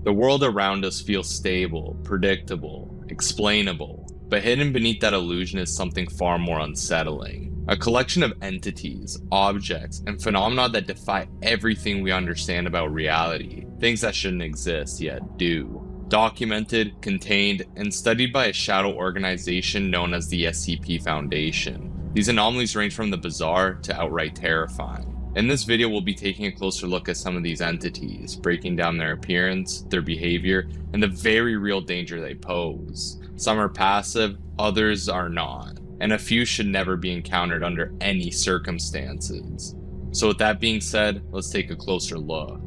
The world around us feels stable, predictable, explainable, but hidden beneath that illusion is something far more unsettling. A collection of entities, objects, and phenomena that defy everything we understand about reality, things that shouldn't exist yet do. Documented, contained, and studied by a shadow organization known as the SCP Foundation. These anomalies range from the bizarre to outright terrifying. In this video, we'll be taking a closer look at some of these entities, breaking down their appearance, their behavior, and the very real danger they pose. Some are passive, others are not, and a few should never be encountered under any circumstances. So with that being said, let's take a closer look.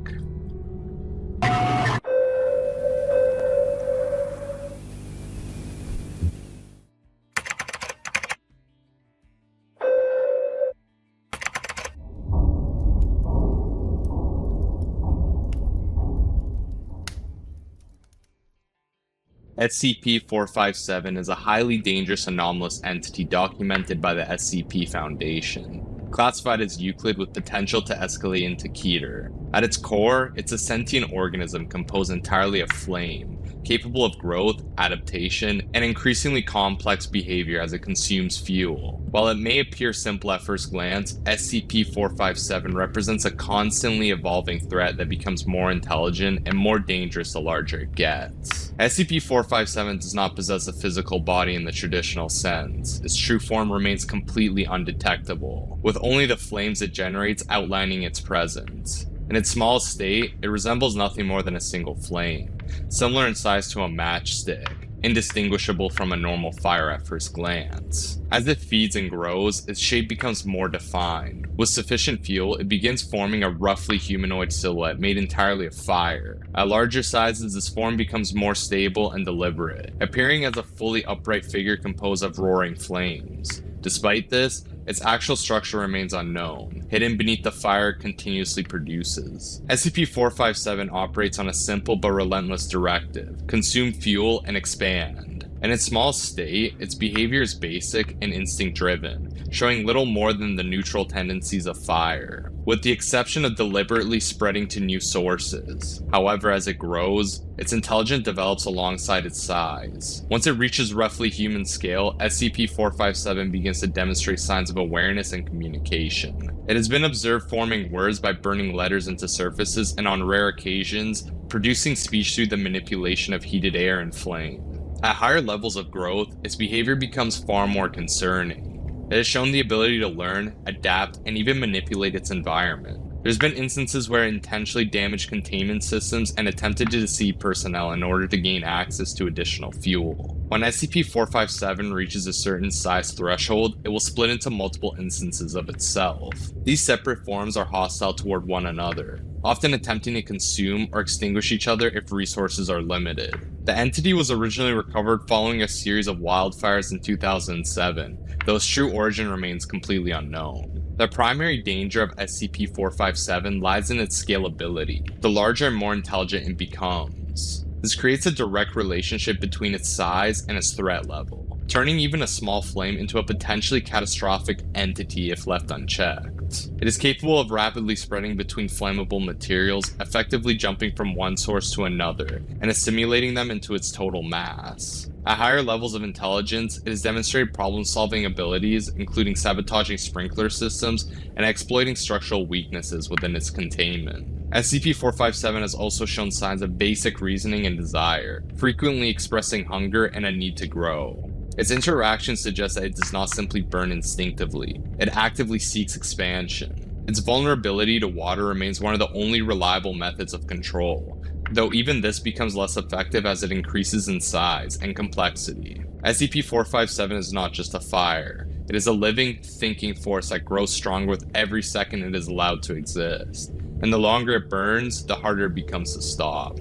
SCP-457 is a highly dangerous anomalous entity documented by the SCP Foundation, classified as Euclid with potential to escalate into Keter. At its core, it's a sentient organism composed entirely of flame, capable of growth, adaptation, and increasingly complex behavior as it consumes fuel. While it may appear simple at first glance, SCP-457 represents a constantly evolving threat that becomes more intelligent and more dangerous the larger it gets. SCP-457 does not possess a physical body in the traditional sense. Its true form remains completely undetectable, with only the flames it generates outlining its presence. In its smallest state, it resembles nothing more than a single flame, similar in size to a matchstick, indistinguishable from a normal fire at first glance. As it feeds and grows, its shape becomes more defined. With sufficient fuel, it begins forming a roughly humanoid silhouette made entirely of fire. At larger sizes, this form becomes more stable and deliberate, appearing as a fully upright figure composed of roaring flames. Despite this, its actual structure remains unknown, hidden beneath the fire it continuously produces. SCP-457 operates on a simple but relentless directive: consume fuel and expand. In its small state, its behavior is basic and instinct-driven, showing little more than the neutral tendencies of fire, with the exception of deliberately spreading to new sources. However, as it grows, its intelligence develops alongside its size. Once it reaches roughly human scale, SCP-457 begins to demonstrate signs of awareness and communication. It has been observed forming words by burning letters into surfaces and, on rare occasions, producing speech through the manipulation of heated air and flame. At higher levels of growth, its behavior becomes far more concerning. It has shown the ability to learn, adapt, and even manipulate its environment. There's been instances where it intentionally damaged containment systems and attempted to deceive personnel in order to gain access to additional fuel. When SCP-457 reaches a certain size threshold, it will split into multiple instances of itself. These separate forms are hostile toward one another, often attempting to consume or extinguish each other if resources are limited. The entity was originally recovered following a series of wildfires in 2007, though its true origin remains completely unknown. The primary danger of SCP-457 lies in its scalability. The larger and more intelligent it becomes, this creates a direct relationship between its size and its threat level, turning even a small flame into a potentially catastrophic entity if left unchecked. It is capable of rapidly spreading between flammable materials, effectively jumping from one source to another, and assimilating them into its total mass. At higher levels of intelligence, it has demonstrated problem-solving abilities, including sabotaging sprinkler systems and exploiting structural weaknesses within its containment. SCP-457 has also shown signs of basic reasoning and desire, frequently expressing hunger and a need to grow. Its interactions suggest that it does not simply burn instinctively, it actively seeks expansion. Its vulnerability to water remains one of the only reliable methods of control, though even this becomes less effective as it increases in size and complexity. SCP-457 is not just a fire, it is a living, thinking force that grows stronger with every second it is allowed to exist. And the longer it burns, the harder it becomes to stop.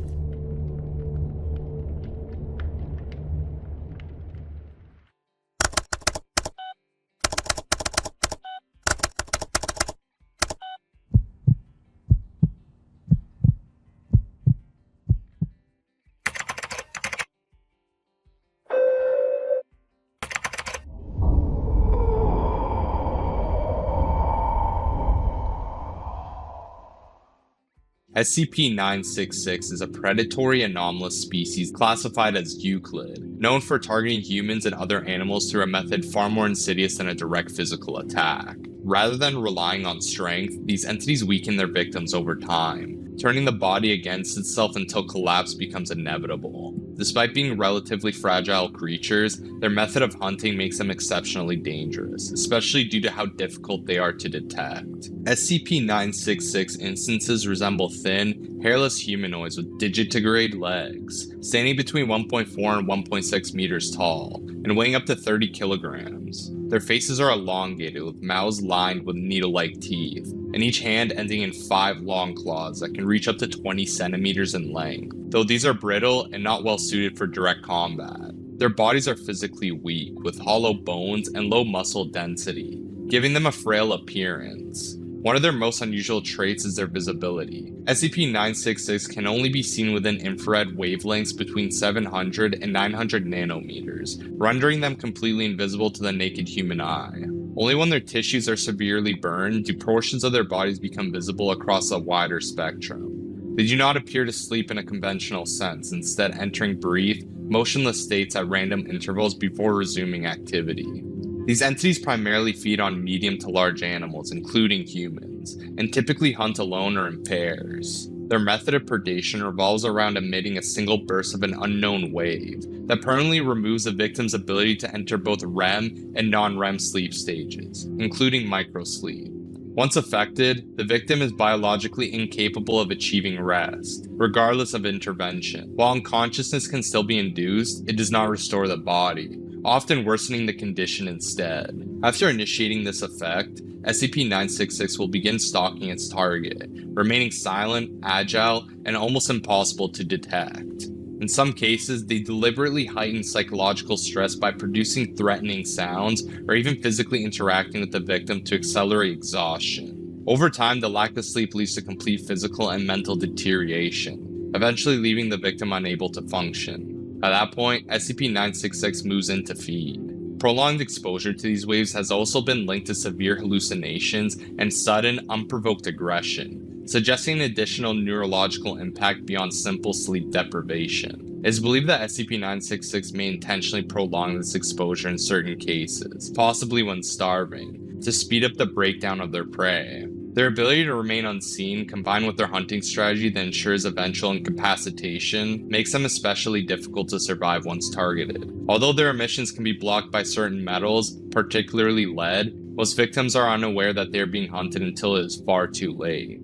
SCP-966 is a predatory anomalous species classified as Euclid, known for targeting humans and other animals through a method far more insidious than a direct physical attack. Rather than relying on strength, these entities weaken their victims over time, turning the body against itself until collapse becomes inevitable. Despite being relatively fragile creatures, their method of hunting makes them exceptionally dangerous, especially due to how difficult they are to detect. SCP-966 instances resemble thin, hairless humanoids with digitigrade legs, standing between 1.4 and 1.6 meters tall, and weighing up to 30 kilograms. Their faces are elongated, with mouths lined with needle-like teeth, and each hand ending in 5 long claws that can reach up to 20 centimeters in length, though these are brittle and not well suited for direct combat. Their bodies are physically weak, with hollow bones and low muscle density, giving them a frail appearance. One of their most unusual traits is their visibility. SCP-966 can only be seen within infrared wavelengths between 700 and 900 nanometers, rendering them completely invisible to the naked human eye. Only when their tissues are severely burned do portions of their bodies become visible across a wider spectrum. They do not appear to sleep in a conventional sense, instead entering brief, motionless states at random intervals before resuming activity. These entities primarily feed on medium to large animals, including humans, and typically hunt alone or in pairs. Their method of predation revolves around emitting a single burst of an unknown wave that permanently removes the victim's ability to enter both REM and non-REM sleep stages, including microsleep. Once affected, the victim is biologically incapable of achieving rest, regardless of intervention. While unconsciousness can still be induced, it does not restore the body, often worsening the condition instead. After initiating this effect, SCP-966 will begin stalking its target, remaining silent, agile, and almost impossible to detect. In some cases, they deliberately heighten psychological stress by producing threatening sounds or even physically interacting with the victim to accelerate exhaustion. Over time, the lack of sleep leads to complete physical and mental deterioration, eventually leaving the victim unable to function. At that point, SCP-966 moves in to feed. Prolonged exposure to these waves has also been linked to severe hallucinations and sudden, unprovoked aggression, suggesting an additional neurological impact beyond simple sleep deprivation. It is believed that SCP-966 may intentionally prolong this exposure in certain cases, possibly when starving, to speed up the breakdown of their prey. Their ability to remain unseen, combined with their hunting strategy that ensures eventual incapacitation, makes them especially difficult to survive once targeted. Although their emissions can be blocked by certain metals, particularly lead, most victims are unaware that they are being hunted until it is far too late.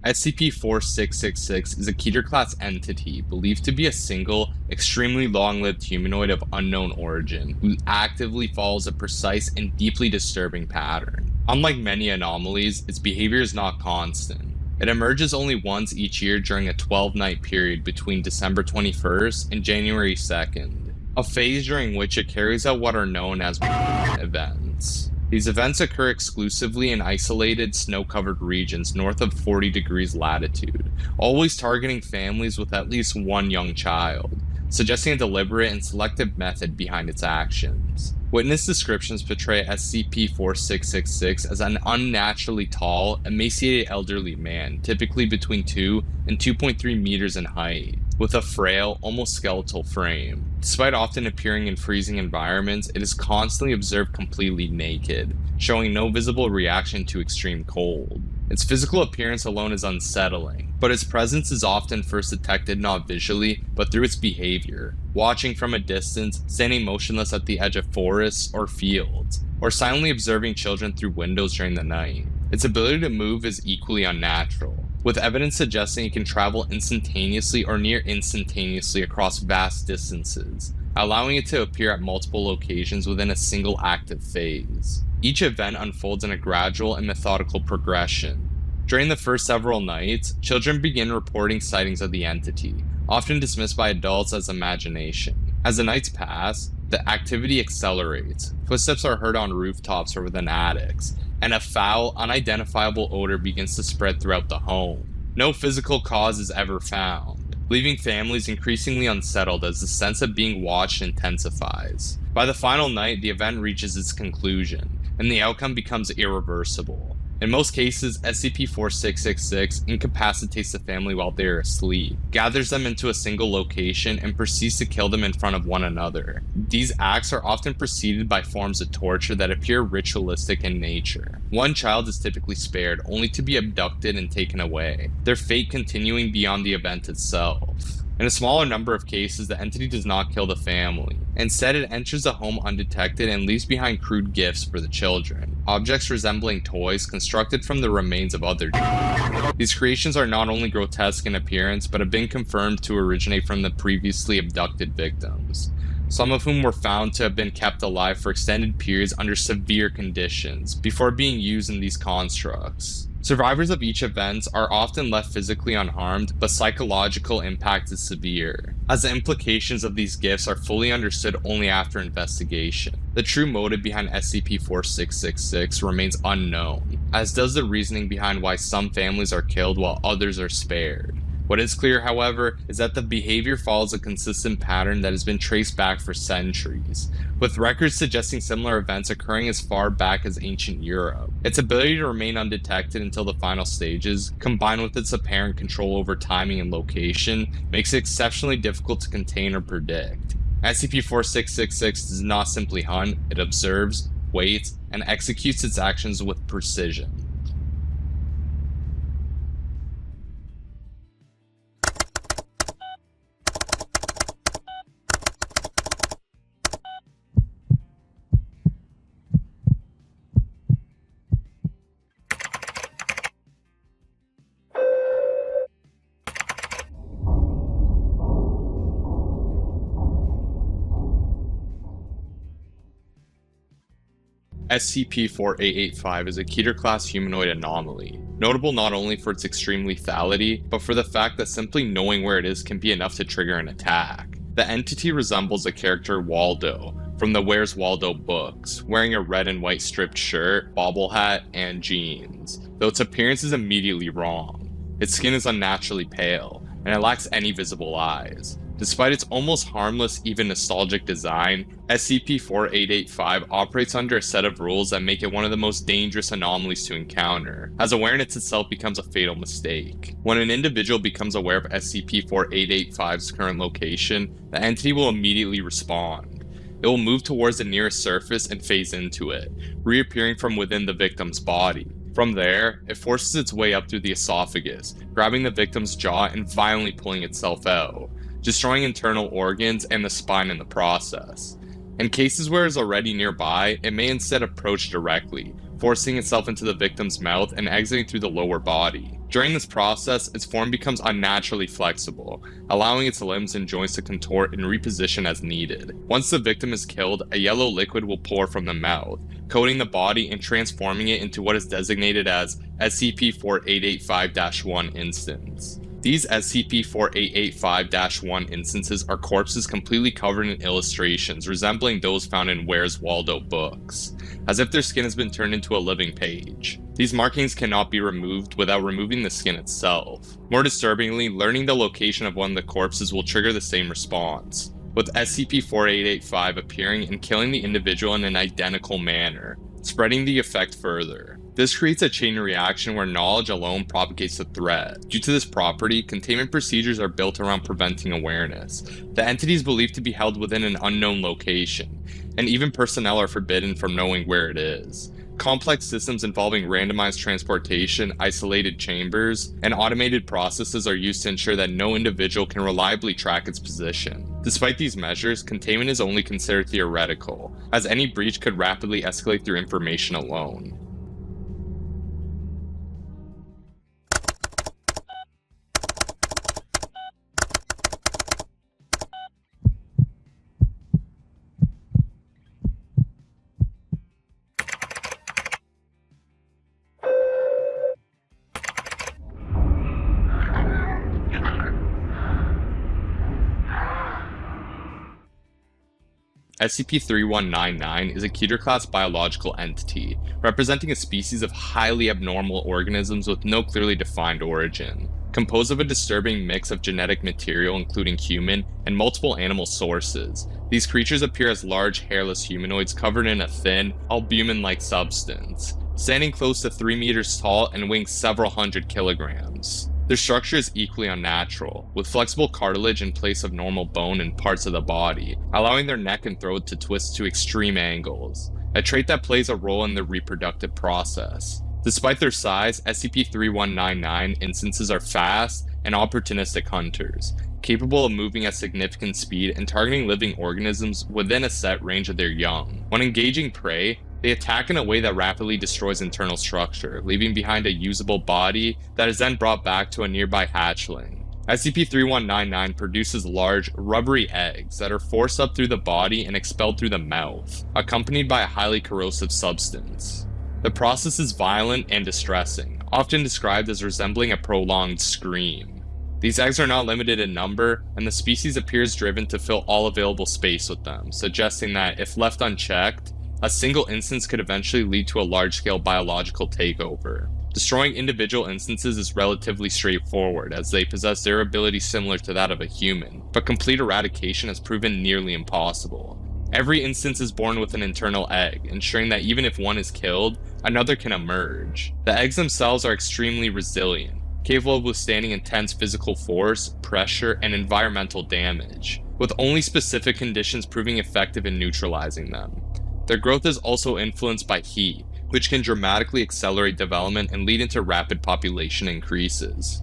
SCP-4666 is a Keter-class entity believed to be a single, extremely long-lived humanoid of unknown origin who actively follows a precise and deeply disturbing pattern. Unlike many anomalies, its behavior is not constant. It emerges only once each year during a 12-night period between December 21st and January 2nd, a phase during which it carries out what are known as events. These events occur exclusively in isolated, snow-covered regions north of 40 degrees latitude, always targeting families with at least one young child, suggesting a deliberate and selective method behind its actions. Witness descriptions portray SCP-4666 as an unnaturally tall, emaciated elderly man, typically between 2 and 2.3 meters in height, with a frail, almost skeletal frame. Despite often appearing in freezing environments, it is constantly observed completely naked, showing no visible reaction to extreme cold. Its physical appearance alone is unsettling, but its presence is often first detected not visually, but through its behavior, watching from a distance, standing motionless at the edge of forests or fields, or silently observing children through windows during the night. Its ability to move is equally unnatural, with evidence suggesting it can travel instantaneously or near instantaneously across vast distances, allowing it to appear at multiple locations within a single active phase. Each event unfolds in a gradual and methodical progression. During the first several nights, children begin reporting sightings of the entity, often dismissed by adults as imagination. As the nights pass, the activity accelerates. Footsteps are heard on rooftops or within attics, and a foul, unidentifiable odor begins to spread throughout the home. No physical cause is ever found, leaving families increasingly unsettled as the sense of being watched intensifies. By the final night, the event reaches its conclusion, and the outcome becomes irreversible. In most cases, SCP-4666 incapacitates the family while they are asleep, gathers them into a single location, and proceeds to kill them in front of one another. These acts are often preceded by forms of torture that appear ritualistic in nature. One child is typically spared, only to be abducted and taken away, their fate continuing beyond the event itself. In a smaller number of cases, the entity does not kill the family. Instead, it enters the home undetected and leaves behind crude gifts for the children, objects resembling toys constructed from the remains of other children. These creations are not only grotesque in appearance, but have been confirmed to originate from the previously abducted victims, some of whom were found to have been kept alive for extended periods under severe conditions before being used in these constructs. Survivors of each event are often left physically unharmed, but psychological impact is severe, as the implications of these gifts are fully understood only after investigation. The true motive behind SCP-4666 remains unknown, as does the reasoning behind why some families are killed while others are spared. What is clear, however, is that the behavior follows a consistent pattern that has been traced back for centuries, with records suggesting similar events occurring as far back as ancient Europe. Its ability to remain undetected until the final stages, combined with its apparent control over timing and location, makes it exceptionally difficult to contain or predict. SCP-4666 does not simply hunt, it observes, waits, and executes its actions with precision. SCP-4885 is a Keter-class humanoid anomaly, notable not only for its extreme lethality, but for the fact that simply knowing where it is can be enough to trigger an attack. The entity resembles the character Waldo from the Where's Waldo books, wearing a red and white striped shirt, bobble hat, and jeans, though its appearance is immediately wrong. Its skin is unnaturally pale, and it lacks any visible eyes. Despite its almost harmless, even nostalgic design, SCP-4885 operates under a set of rules that make it one of the most dangerous anomalies to encounter, as awareness itself becomes a fatal mistake. When an individual becomes aware of SCP-4885's current location, the entity will immediately respond. It will move towards the nearest surface and phase into it, reappearing from within the victim's body. From there, it forces its way up through the esophagus, grabbing the victim's jaw and violently pulling itself out, destroying internal organs and the spine in the process. In cases where it is already nearby, it may instead approach directly, forcing itself into the victim's mouth and exiting through the lower body. During this process, its form becomes unnaturally flexible, allowing its limbs and joints to contort and reposition as needed. Once the victim is killed, a yellow liquid will pour from the mouth, coating the body and transforming it into what is designated as SCP-4885-1 instance. These SCP-4885-1 instances are corpses completely covered in illustrations resembling those found in Where's Waldo books, as if their skin has been turned into a living page. These markings cannot be removed without removing the skin itself. More disturbingly, learning the location of one of the corpses will trigger the same response, with SCP-4885 appearing and killing the individual in an identical manner, spreading the effect further. This creates a chain reaction where knowledge alone propagates the threat. Due to this property, containment procedures are built around preventing awareness. The entity is believed to be held within an unknown location, and even personnel are forbidden from knowing where it is. Complex systems involving randomized transportation, isolated chambers, and automated processes are used to ensure that no individual can reliably track its position. Despite these measures, containment is only considered theoretical, as any breach could rapidly escalate through information alone. SCP-3199 is a Keter-class biological entity, representing a species of highly abnormal organisms with no clearly defined origin. Composed of a disturbing mix of genetic material including human and multiple animal sources, these creatures appear as large hairless humanoids covered in a thin, albumin-like substance, standing close to 3 meters tall and weighing several hundred kilograms. Their structure is equally unnatural, with flexible cartilage in place of normal bone in parts of the body, allowing their neck and throat to twist to extreme angles, a trait that plays a role in their reproductive process. Despite their size, SCP-3199 instances are fast and opportunistic hunters, capable of moving at significant speed and targeting living organisms within a set range of their young. When engaging prey, they attack in a way that rapidly destroys internal structure, leaving behind a usable body that is then brought back to a nearby hatchling. SCP-3199 produces large, rubbery eggs that are forced up through the body and expelled through the mouth, accompanied by a highly corrosive substance. The process is violent and distressing, often described as resembling a prolonged scream. These eggs are not limited in number, and the species appears driven to fill all available space with them, suggesting that, if left unchecked, a single instance could eventually lead to a large-scale biological takeover. Destroying individual instances is relatively straightforward, as they possess durability similar to that of a human, but complete eradication has proven nearly impossible. Every instance is born with an internal egg, ensuring that even if one is killed, another can emerge. The eggs themselves are extremely resilient, capable of withstanding intense physical force, pressure, and environmental damage, with only specific conditions proving effective in neutralizing them. Their growth is also influenced by heat, which can dramatically accelerate development and lead into rapid population increases.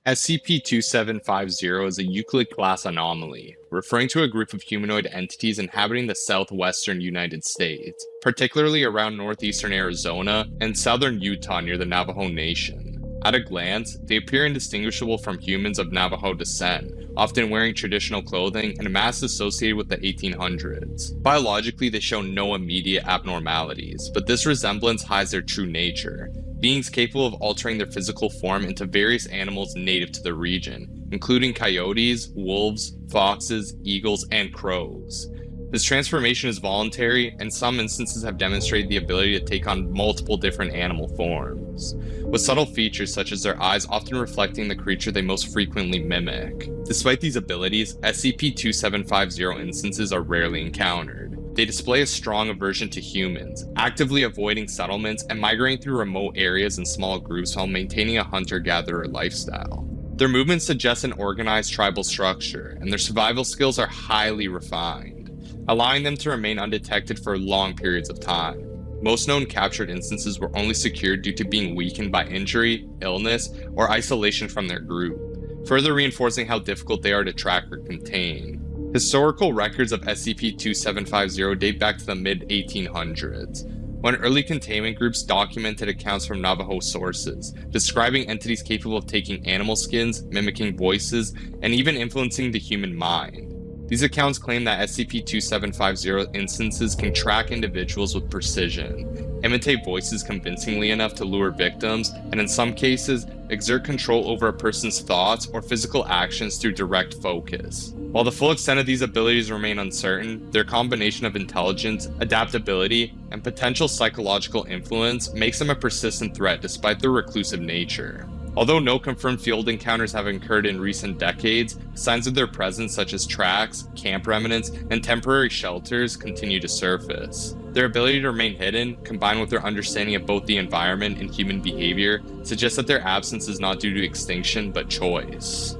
SCP-2750 is a Euclid-class anomaly, referring to a group of humanoid entities inhabiting the southwestern United States, particularly around northeastern Arizona and southern Utah near the Navajo Nation. At a glance, they appear indistinguishable from humans of Navajo descent, often wearing traditional clothing and masks associated with the 1800s. Biologically, they show no immediate abnormalities, but this resemblance hides their true nature. Beings capable of altering their physical form into various animals native to the region, including coyotes, wolves, foxes, eagles, and crows. This transformation is voluntary, and some instances have demonstrated the ability to take on multiple different animal forms, with subtle features such as their eyes often reflecting the creature they most frequently mimic. Despite these abilities, SCP-2750 instances are rarely encountered. They display a strong aversion to humans, actively avoiding settlements and migrating through remote areas in small groups while maintaining a hunter-gatherer lifestyle. Their movements suggest an organized tribal structure, and their survival skills are highly refined, allowing them to remain undetected for long periods of time. Most known captured instances were only secured due to being weakened by injury, illness, or isolation from their group, further reinforcing how difficult they are to track or contain. Historical records of SCP-2750 date back to the mid-1800s, when early containment groups documented accounts from Navajo sources, describing entities capable of taking animal skins, mimicking voices, and even influencing the human mind. These accounts claim that SCP-2750 instances can track individuals with precision, imitate voices convincingly enough to lure victims, and in some cases, exert control over a person's thoughts or physical actions through direct focus. While the full extent of these abilities remain uncertain, their combination of intelligence, adaptability, and potential psychological influence makes them a persistent threat despite their reclusive nature. Although no confirmed field encounters have occurred in recent decades, signs of their presence such as tracks, camp remnants, and temporary shelters continue to surface. Their ability to remain hidden, combined with their understanding of both the environment and human behavior, suggests that their absence is not due to extinction but choice.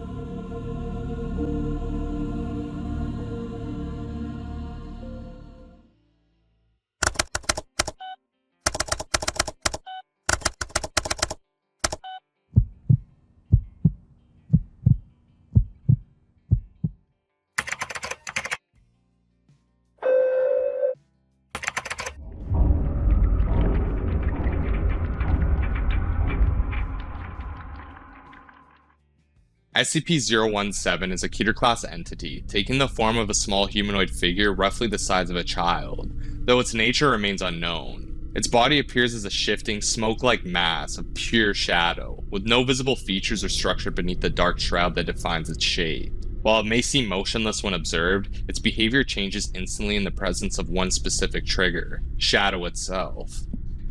SCP-017 is a Keter-class entity, taking the form of a small humanoid figure roughly the size of a child, though its nature remains unknown. Its body appears as a shifting, smoke-like mass of pure shadow, with no visible features or structure beneath the dark shroud that defines its shape. While it may seem motionless when observed, its behavior changes instantly in the presence of one specific trigger: shadow itself.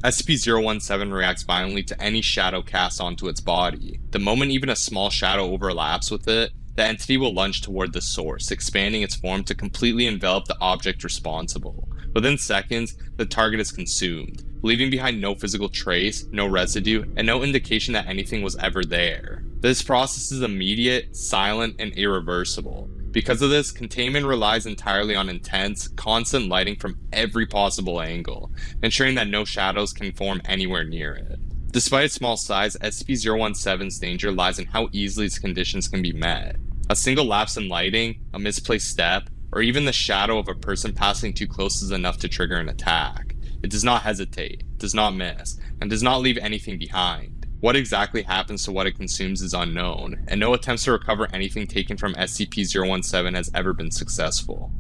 SCP-017 reacts violently to any shadow cast onto its body. The moment even a small shadow overlaps with it, the entity will lunge toward the source, expanding its form to completely envelop the object responsible. Within seconds, the target is consumed, leaving behind no physical trace, no residue, and no indication that anything was ever there. This process is immediate, silent, and irreversible. Because of this, containment relies entirely on intense, constant lighting from every possible angle, ensuring that no shadows can form anywhere near it. Despite its small size, SCP-017's danger lies in how easily its conditions can be met. A single lapse in lighting, a misplaced step, or even the shadow of a person passing too close is enough to trigger an attack. It does not hesitate, does not miss, and does not leave anything behind. What exactly happens to what it consumes is unknown, and no attempts to recover anything taken from SCP-017 has ever been successful.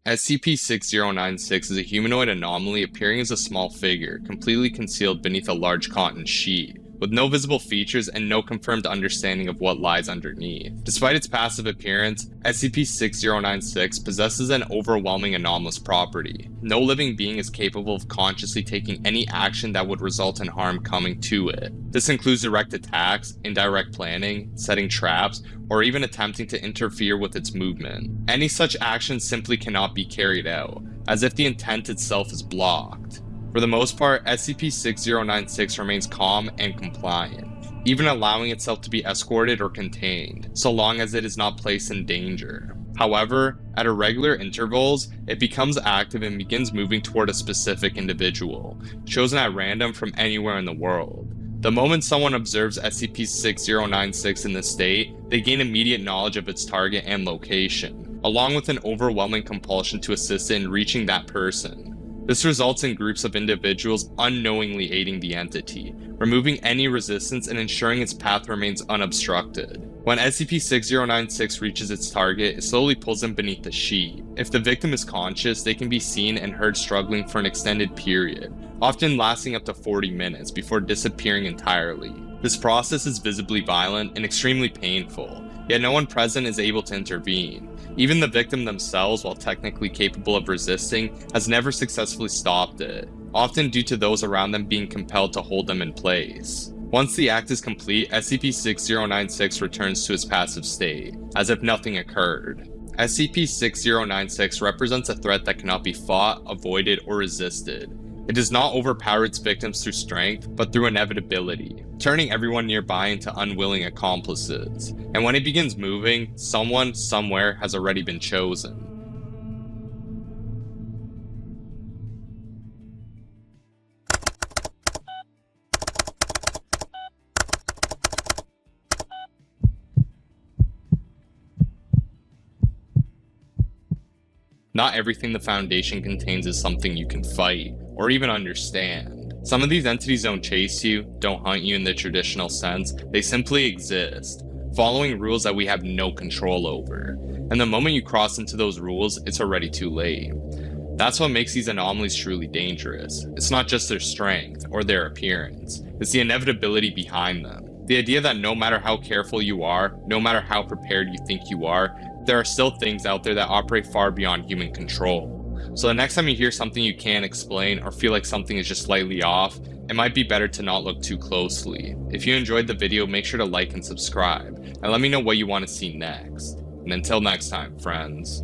SCP-6096 is a humanoid anomaly appearing as a small figure, completely concealed beneath a large cotton sheet, with no visible features and no confirmed understanding of what lies underneath. Despite its passive appearance, SCP-6096 possesses an overwhelming anomalous property. No living being is capable of consciously taking any action that would result in harm coming to it. This includes direct attacks, indirect planning, setting traps, or even attempting to interfere with its movement. Any such action simply cannot be carried out, as if the intent itself is blocked. For the most part, SCP-6096 remains calm and compliant, even allowing itself to be escorted or contained, so long as it is not placed in danger. However, at irregular intervals, it becomes active and begins moving toward a specific individual, chosen at random from anywhere in the world. The moment someone observes SCP-6096 in this state, they gain immediate knowledge of its target and location, along with an overwhelming compulsion to assist it in reaching that person. This results in groups of individuals unknowingly aiding the entity, removing any resistance and ensuring its path remains unobstructed. When SCP-6096 reaches its target, it slowly pulls them beneath the sheet. If the victim is conscious, they can be seen and heard struggling for an extended period, often lasting up to 40 minutes before disappearing entirely. This process is visibly violent and extremely painful, yet no one present is able to intervene. Even the victim themselves, while technically capable of resisting, has never successfully stopped it, often due to those around them being compelled to hold them in place. Once the act is complete, SCP-6096 returns to its passive state, as if nothing occurred. SCP-6096 represents a threat that cannot be fought, avoided, or resisted. It does not overpower its victims through strength, but through inevitability, turning everyone nearby into unwilling accomplices. And when it begins moving, someone, somewhere has already been chosen. Not everything the Foundation contains is something you can fight, or even understand. Some of these entities don't chase you, don't hunt you in the traditional sense, they simply exist, following rules that we have no control over. And the moment you cross into those rules, it's already too late. That's what makes these anomalies truly dangerous. It's not just their strength, or their appearance, it's the inevitability behind them. The idea that no matter how careful you are, no matter how prepared you think you are, there are still things out there that operate far beyond human control. So the next time you hear something you can't explain or feel like something is just slightly off, it might be better to not look too closely. If you enjoyed the video, make sure to like and subscribe, and let me know what you want to see next. And until next time, friends.